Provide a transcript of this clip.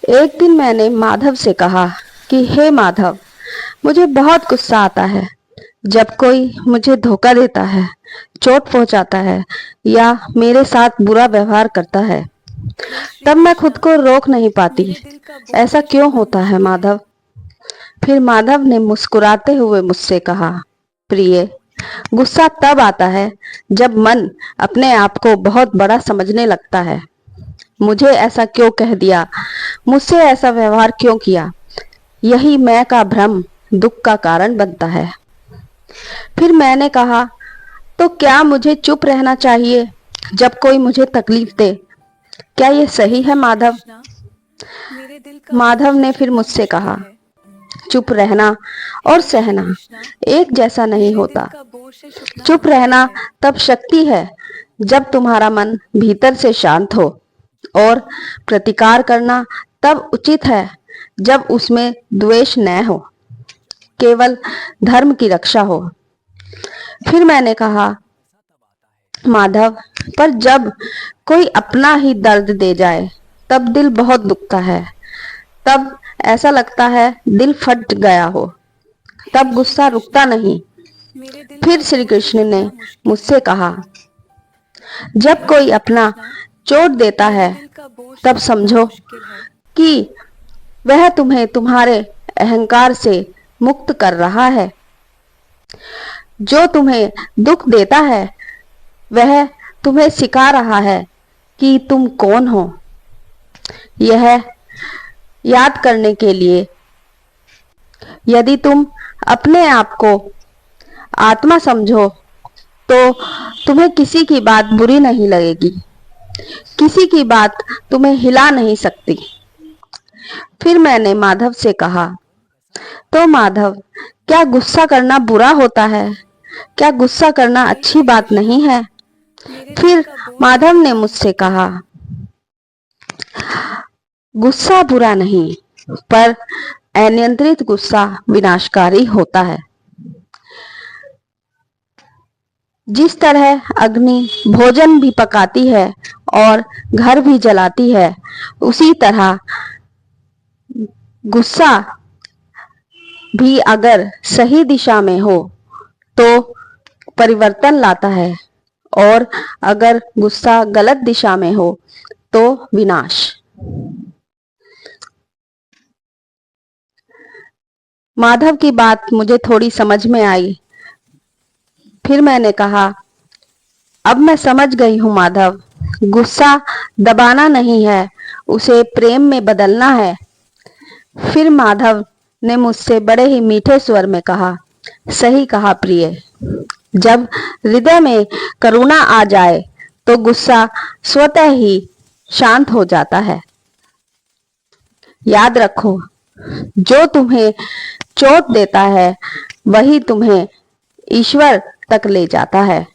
एक दिन मैंने माधव से कहा कि हे माधव, मुझे बहुत गुस्सा आता है जब कोई मुझे धोखा देता है, चोट पहुंचाता है या मेरे साथ बुरा व्यवहार करता है। हे श्री तब मैं खुद कृष्णा, को रोक नहीं पाती। मेरे दिल का बोझ ऐसा क्यों चुकना होता है मुश्किल है। माधव? फिर माधव ने मुस्कुराते हुए मुझसे कहा, प्रिय, गुस्सा तब आता है जब मन अपने आप को बहुत बड़ा समझने लगता है। मुझे ऐसा क्यों कह दिया, मुझसे ऐसा व्यवहार क्यों किया, यही मैं का भ्रम दुख का कारण बनता है। फिर मैंने कहा, तो क्या मुझे चुप रहना चाहिए जब कोई मुझे तकलीफ दे? क्या ये सही है हे श्री माधव? कृष्णा, मेरे दिल का बोझ माधव ने फिर चुकना मुझसे मुश्किल कहा, है। चुप रहना और हे श्री सहना कृष्णा, एक जैसा नहीं मेरे दिल होता। का बोझ से चुकना चुप मुश्किल रहना है। तब शक्ति है जब तुम्हारा मन भीतर से शांत हो, और प्रतिकार करना तब उचित है जब उसमें द्वेष न हो, केवल धर्म की रक्षा हो। फिर मैंने कहा, माधव, पर जब कोई अपना ही दर्द दे जाए तब दिल बहुत दुखता है। तब ऐसा लगता है दिल फट गया हो। हे तब श्री गुस्सा रुकता कृष्णा, नहीं। मेरे दिल फिर का श्री बोझ से कृष्ण ने चुकना मुश्किल है। मुझसे कहा, जब हे कोई श्री अपना कृष्णा, चोट देता मेरे है दिल का बोझ से तब चुकना समझो मुश्किल है। कि वह तुम्हें तुम्हारे अहंकार से मुक्त कर रहा है। जो तुम्हें दुख देता है वह तुम्हें सिखा रहा है कि तुम कौन हो। यह याद करने के लिए, यदि तुम अपने आप को आत्मा समझो तो तुम्हें किसी की बात बुरी नहीं लगेगी, किसी की बात तुम्हें हिला नहीं सकती। फिर मैंने माधव से कहा, तो माधव, क्या गुस्सा करना बुरा होता है? क्या गुस्सा करना हे अच्छी श्री बात कृष्णा, नहीं है? मेरे दिल फिर का बोझ से माधव ने चुकना मुझसे मुश्किल कहा, है। गुस्सा बुरा नहीं, पर अनियंत्रित गुस्सा विनाशकारी होता है। जिस तरह अग्नि भोजन भी पकाती है और घर भी जलाती है, उसी तरह गुस्सा भी अगर सही दिशा में हो तो परिवर्तन लाता है, और अगर गुस्सा गलत दिशा में हो तो विनाश। माधव की बात मुझे थोड़ी समझ में आई। फिर मैंने कहा, अब मैं समझ गई हूँ माधव, गुस्सा दबाना नहीं है, उसे प्रेम में बदलना है। फिर माधव ने मुझसे बड़े ही मीठे स्वर में कहा, सही कहा प्रिय। जब हृदय में करुणा आ जाए तो गुस्सा स्वतः ही शांत हो जाता है। याद रखो, जो तुम्हें चोट देता है वही तुम्हें ईश्वर तक ले जाता है।